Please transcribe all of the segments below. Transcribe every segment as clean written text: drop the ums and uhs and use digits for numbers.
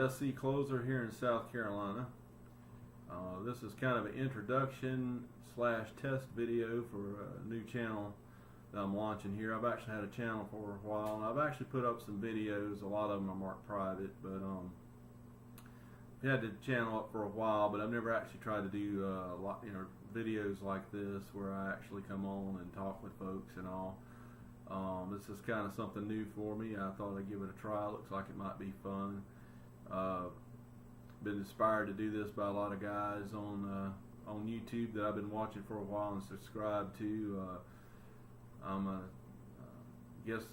SC Closer here in South Carolina. This is kind of an introduction slash test video for a new channel that I'm launching here. I've actually had a channel for a while, and I've actually put up some videos. A lot of them are marked private, but I've had the channel up for a while, but I've never actually tried to do videos like this where I actually come on and talk with folks and all. This is kind of something new for me. I thought I'd give it a try. Looks like it might be fun. Been inspired to do this by a lot of guys on YouTube that I've been watching for a while and subscribed to. Guess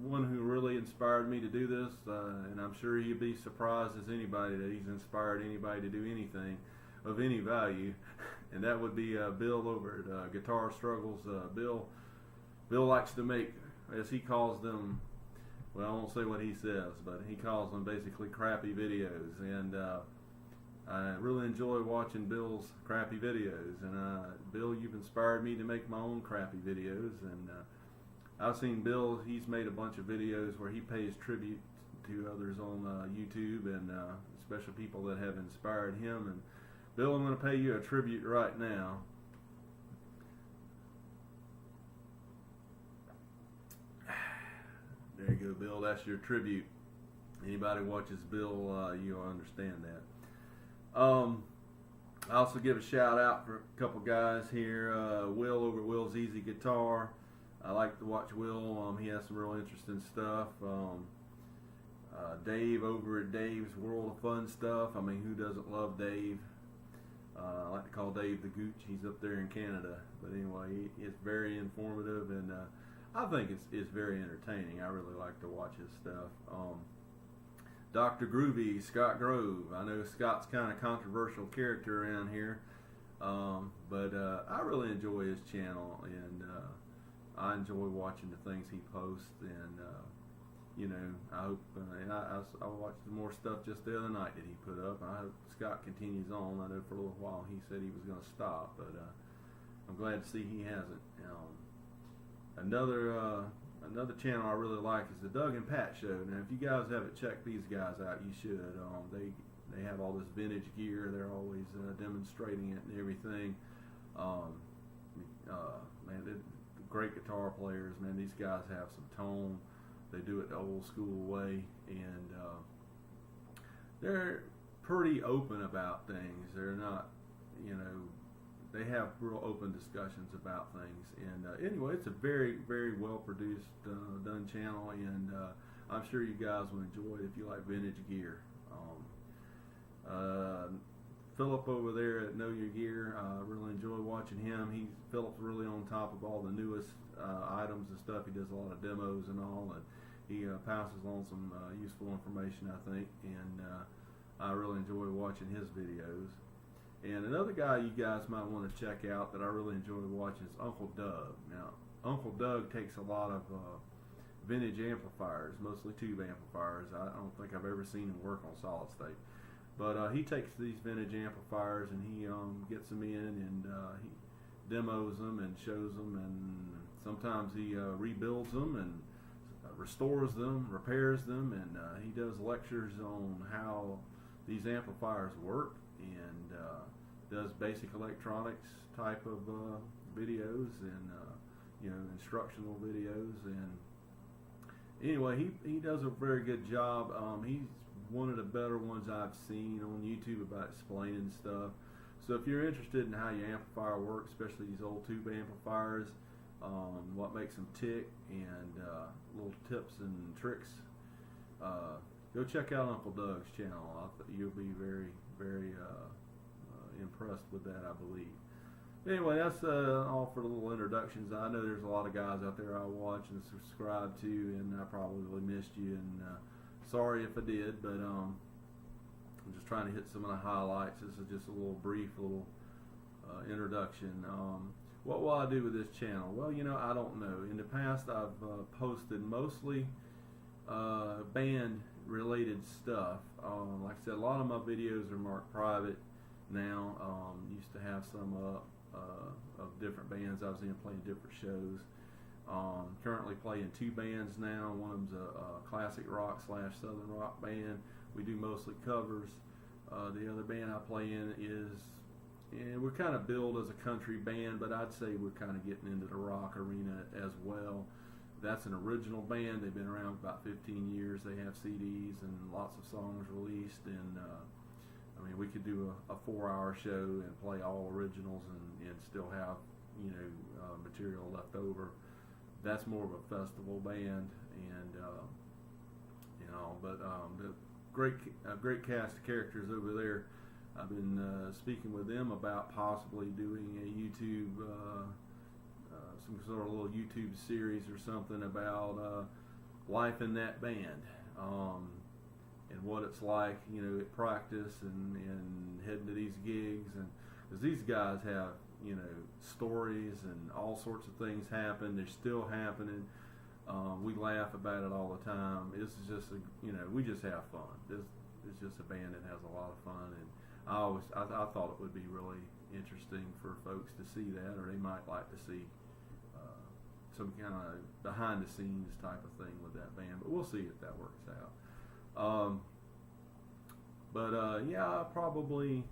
one who really inspired me to do this, and I'm sure he'd be surprised as anybody that he's inspired anybody to do anything of any value, and that would be Bill over at Guitar Struggles. Bill likes to make, as he calls them, well, I won't say what he says, but he calls them basically crappy videos, and I really enjoy watching Bill's crappy videos. And Bill, you've inspired me to make my own crappy videos, and I've seen Bill, he's made a bunch of videos where he pays tribute to others on YouTube, and especially people that have inspired him. And Bill, I'm going to pay you a tribute right now. There you go, Bill. That's your tribute. Anybody watches Bill, you'll understand that. I also give a shout out for a couple guys here. Will over at Will's Easy Guitar. I like to watch Will. He has some real interesting stuff. Dave over at Dave's World of Fun Stuff. I mean, who doesn't love Dave? I like to call Dave the Gooch. He's up there in Canada. But anyway, it's very informative, and I think it's very entertaining. I really like to watch his stuff. Dr. Groovy, Scott Grove. I know Scott's kind of controversial character around here, but I really enjoy his channel, and I enjoy watching the things he posts, and I hope, and I watched more stuff just the other night that he put up. I hope Scott continues on. I know for a little while he said he was going to stop, but I'm glad to see he hasn't. Another channel I really like is the Doug and Pat Show. Now, if you guys haven't checked these guys out, you should. They have all this vintage gear. They're always demonstrating it and everything. Man, they're great guitar players. Man, these guys have some tone. They do it the old school way, and they're pretty open about things. They're not, they have real open discussions about things. And anyway, it's a very, very well produced, done channel, and I'm sure you guys will enjoy it if you like vintage gear. Phillip over there at Know Your Gear, I really enjoy watching him. Phillip's really on top of all the newest items and stuff. He does a lot of demos and all, and he passes on some useful information, I think, and I really enjoy watching his videos. And another guy you guys might want to check out that I really enjoy watching is Uncle Doug. Now, Uncle Doug takes a lot of vintage amplifiers, mostly tube amplifiers. I don't think I've ever seen him work on solid state. But he takes these vintage amplifiers and he gets them in, and he demos them and shows them, and sometimes he rebuilds them and restores them, repairs them, and he does lectures on how these amplifiers work, and does basic electronics type of videos, and instructional videos. And anyway, he does a very good job. He's one of the better ones I've seen on YouTube about explaining stuff. So if you're interested in how your amplifier works, especially these old tube amplifiers, what makes them tick, and little tips and tricks, go check out Uncle Doug's channel. You'll be very, very impressed with that, I believe. Anyway, that's all for the little introductions. I know there's a lot of guys out there I watch and subscribe to, and I probably missed you, and sorry if I did, but I'm just trying to hit some of the highlights. This is just a little brief little introduction. What will I do with this channel? Well, I don't know. In the past, I've posted mostly band related stuff. Like I said, a lot of my videos are marked private now. Used to have some of different bands I was in playing different shows. Currently playing two bands now. One of them's a classic rock / southern rock band. we do mostly covers. The other band I play in is, and we're kind of billed as a country band, but I'd say we're kind of getting into the rock arena as well. That's an original band. They've been around for about 15 years. They have CDs and lots of songs released, and I mean, we could do a 4-hour show and play all originals and still have, you know, material left over. That's more of a festival band, and you know, but the great cast of characters over there. I've been speaking with them about possibly doing a YouTube, some sort of little YouTube series or something about life in that band, and what it's like, you know, at practice and heading to these gigs, and because these guys have, you know, stories and all sorts of things happen. They're still happening. We laugh about it all the time. This is just you know, we just have fun. It's just a band that has a lot of fun, and I thought it would be really interesting for folks to see that, or they might like to see some kind of behind the scenes type of thing with that band. But we'll see if that works out. Yeah, I'll probably,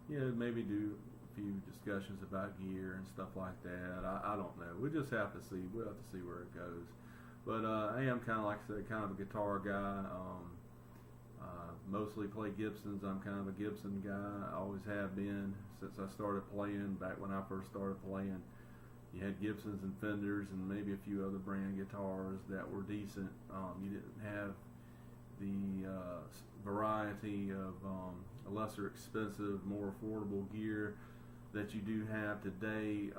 you know, maybe do a few discussions about gear and stuff like that. I don't know. We just have to see. We'll have to see where it goes. But I am kind of, like I said, kind of a guitar guy. Mostly play Gibsons. I'm kind of a Gibson guy. I always have been since I started playing. Back when I first started playing, you had Gibsons and Fenders and maybe a few other brand guitars that were decent. You didn't have the variety of lesser expensive, more affordable gear that you do have today.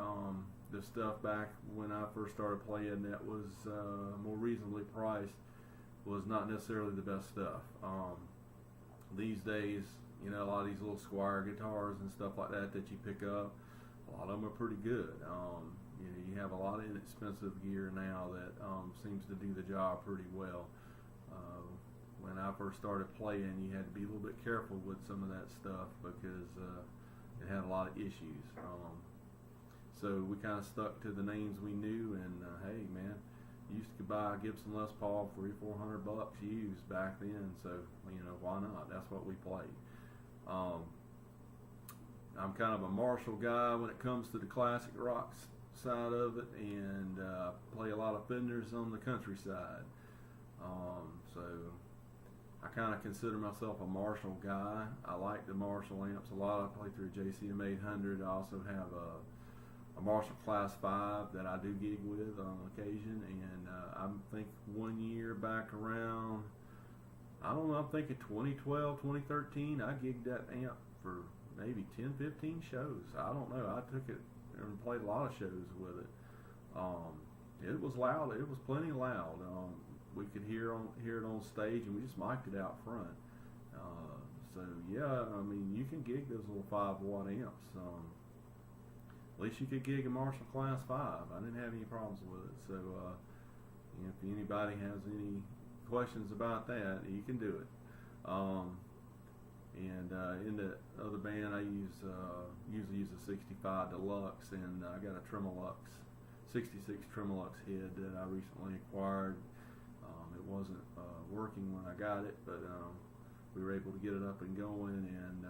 The stuff back when I first started playing that was more reasonably priced was not necessarily the best stuff. These days, you know, a lot of these little Squire guitars and stuff like that you pick up, a lot of them are pretty good. You know, you have a lot of inexpensive gear now that seems to do the job pretty well. When I first started playing, you had to be a little bit careful with some of that stuff because it had a lot of issues. So we kind of stuck to the names we knew, and hey, man, you used to buy a Gibson Les Paul for $300-400 used back then, so, you know, why not? That's what we played. I'm kind of a Marshall guy when it comes to the classic rock side of it, and play a lot of Fenders on the country side. So I kind of consider myself a Marshall guy. I like the Marshall amps a lot. I play through JCM 800. I also have a Marshall Class 5 that I do gig with on occasion, and I think one year back around, I don't know, I'm thinking 2012, 2013, I gigged that amp for maybe 10-15 shows. I don't know, I took it and played a lot of shows with it. It was loud, it was plenty loud. We could hear it on stage, and we just mic'd it out front. So yeah, I mean, you can gig those little 5-watt amps. At least you could gig a Marshall Class 5. I didn't have any problems with it. So if anybody has any questions about that, you can do it. In the other band, I usually use a 65 Deluxe, and I got a Tremolux 66 Tremolux head that I recently acquired. It wasn't working when I got it, but we were able to get it up and going, and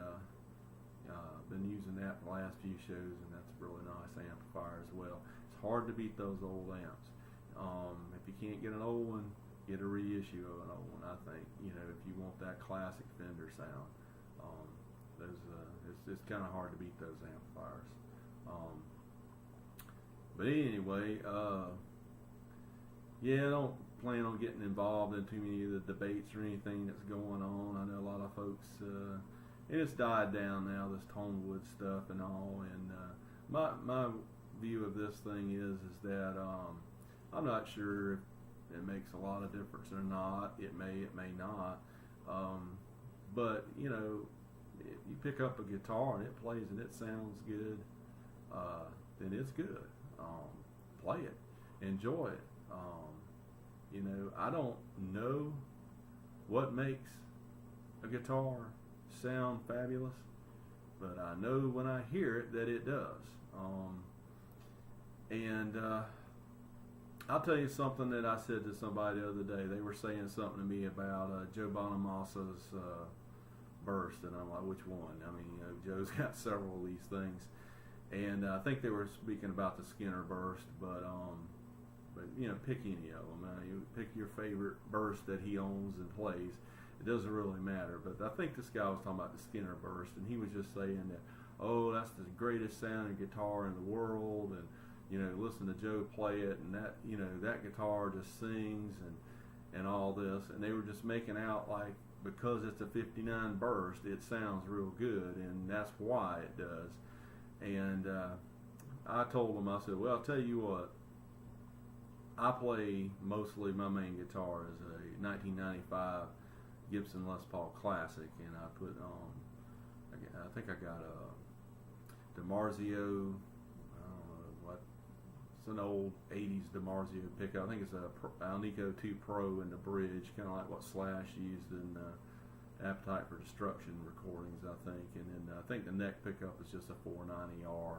been using that for the last few shows, and that's a really nice amplifier as well. It's hard to beat those old amps. If you can't get an old one, get a reissue of an old one, I think. You know, if you want that classic Fender sound. It's kind of hard to beat those amplifiers. But anyway, yeah, I don't plan on getting involved in too many of the debates or anything that's going on. I know a lot of folks, and it's died down now, this Tonewood stuff and all. And my view of this thing is that I'm not sure if it makes a lot of difference or not. It may not. But you know, if you pick up a guitar and it plays and it sounds good, then it's good. Play it, enjoy it. You know, I don't know what makes a guitar sound fabulous, but I know when I hear it that it does. I'll tell you something that I said to somebody the other day. They were saying something to me about Joe Bonamassa's burst, and I'm like, which one? I mean, Joe's got several of these things, and I think they were speaking about the Skinner burst, but pick any of them. You pick your favorite burst that he owns and plays. It doesn't really matter. But I think this guy was talking about the Skinner burst, and he was just saying that, oh, that's the greatest sounding guitar in the world, and listen to Joe play it, and that guitar just sings and all this, and they were just making out like because it's a 59 burst, it sounds real good, and that's why it does. And I told them, I said, well, I'll tell you what, I play mostly, my main guitar is a 1995 Gibson Les Paul Classic, and I put on, I think I got a DiMarzio, it's an old 80s DiMarzio pickup. I think it's a Alnico 2 Pro in the bridge, kind of like what Slash used in Appetite for Destruction recordings, I think. And then I think the neck pickup is just a 490R,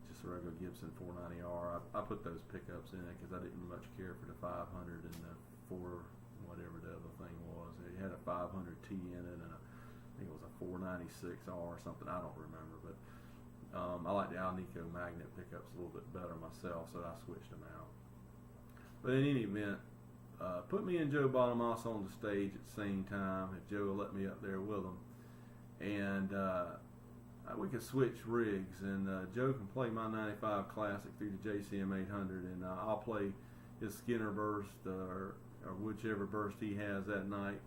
just a regular Gibson 490R. I put those pickups in it because I didn't much care for the 500 and the 4, whatever the other thing was. It had a 500T in it, and I think it was a 496R or something. I don't remember, but I like the Alnico magnet pickups a little bit better myself, so I switched them out. But in any event, put me and Joe Bonamassa on the stage at the same time, if Joe will let me up there with him. And we could switch rigs, and Joe can play my 95 Classic through the JCM 800, and I'll play his Skinner burst or whichever burst he has that night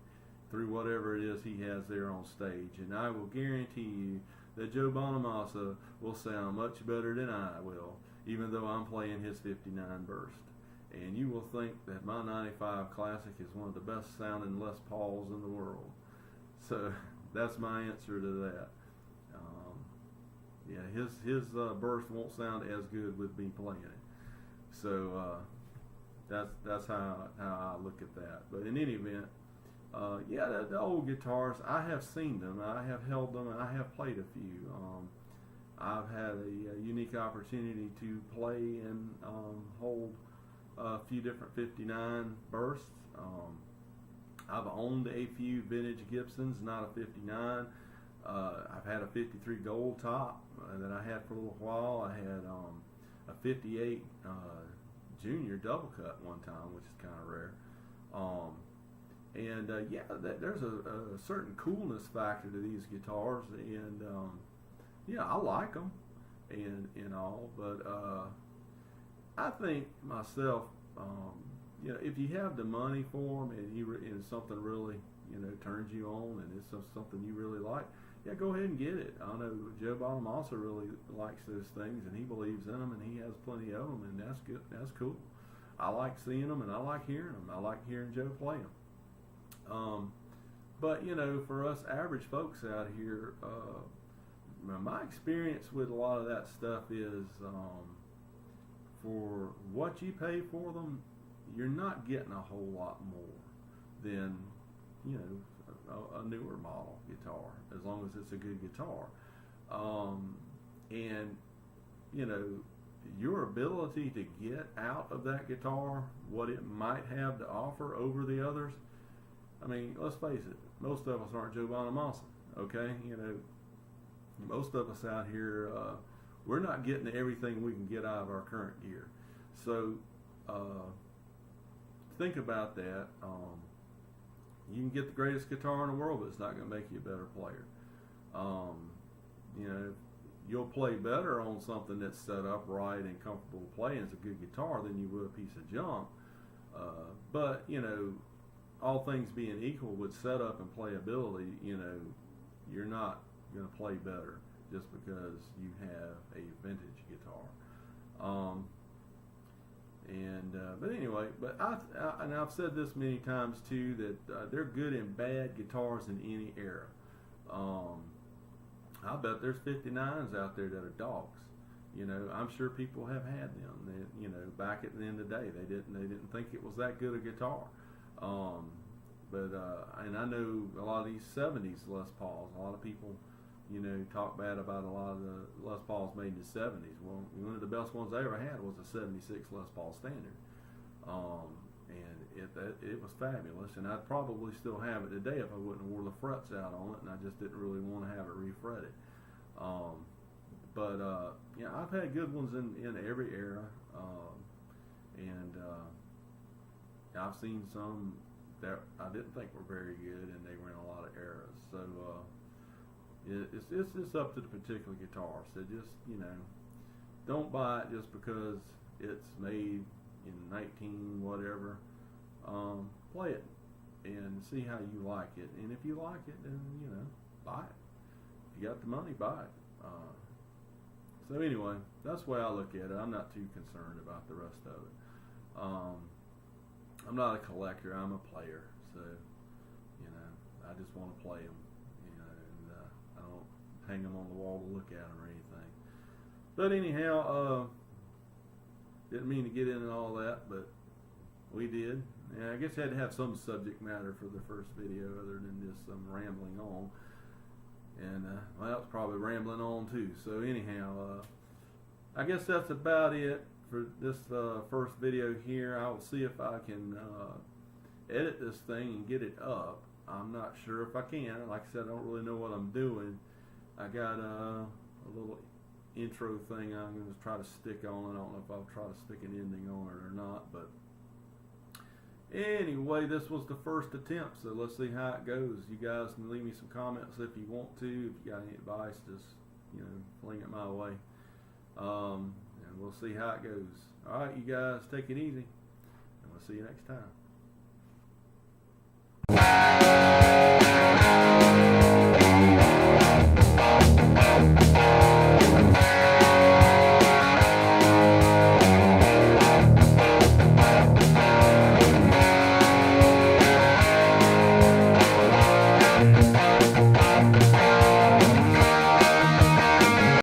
through whatever it is he has there on stage. And I will guarantee you that Joe Bonamassa will sound much better than I will, even though I'm playing his 59 burst. And you will think that my 95 Classic is one of the best sounding Les Pauls in the world. So that's my answer to that. His burst won't sound as good with me playing it. So that's how I look at that. But in any event, the old guitars, I have seen them, I have held them, and I have played a few. I've had a unique opportunity to play and hold a few different 59 bursts. I've owned a few vintage Gibsons, not a 59. I've had a 53 gold top that I had for a little while. I had a 58 junior double cut one time, which is kind of rare. There's a certain coolness factor to these guitars, and I like them and all, but I think myself, if you have the money for them and something really turns you on and it's something you really like, go ahead and get it. I know Joe Bonamassa really likes those things, and he believes in them, and he has plenty of them, and that's good. That's cool. I like seeing them, and I like hearing them. I like hearing Joe play them. But for us average folks out here, my experience with a lot of that stuff is, for what you pay for them, you're not getting a whole lot more than a newer model guitar, as long as it's a good guitar. Your ability to get out of that guitar what it might have to offer over the others. I mean, let's face it, most of us aren't Joe Bonamassa, okay? Most of us out here, we're not getting everything we can get out of our current gear. So think about that. You can get the greatest guitar in the world, but it's not going to make you a better player. You'll play better on something that's set up right and comfortable to play, and it's a good guitar, than you would a piece of junk. But all things being equal with setup and playability, you're not going to play better just because you have a vintage guitar. But anyway, and I've said this many times too, that they're good and bad guitars in any era. I bet there's 59s out there that are dogs. I'm sure people have had them. They, back at the end of the day, they didn't think it was that good a guitar. And I know a lot of these 70s Les Pauls. A lot of people, talk bad about a lot of the Les Pauls made in the 70s. Well, one of the best ones I ever had was a 76 Les Paul Standard. And it was fabulous, and I'd probably still have it today if I wouldn't have wore the frets out on it, and I just didn't really want to have it refretted. But yeah, I've had good ones in every era, and I've seen some that I didn't think were very good, and they were in a lot of eras. So it's up to the particular guitar. So just, you know, don't buy it just because it's made in 19 whatever. Play it and see how you like it, and if you like it, then, you know, buy it. If you got the money, buy it. So anyway, that's the way I look at it. I'm not too concerned about the rest of it. I'm not a collector. I'm a player. So, you know, I just want to play them. You know, and I don't hang them on the wall to look at them or anything. But anyhow, didn't mean to get into all that, but we did. Yeah, I guess I had to have some subject matter for the first video other than just some rambling on. And, well, it's probably rambling on too. So anyhow, I guess that's about it for this first video here. I will see if I can edit this thing and get it up. I'm not sure if I can. Like I said, I don't really know what I'm doing. I got a little intro thing I'm going to try to stick on. I don't know if I'll try to stick an ending on it or not, but anyway, this was the first attempt, so let's see how it goes. You guys can leave me some comments if you want to. If you got any advice, just, you know, fling it my way. And we'll see how it goes. All right, you guys, take it easy, and we'll see you next time.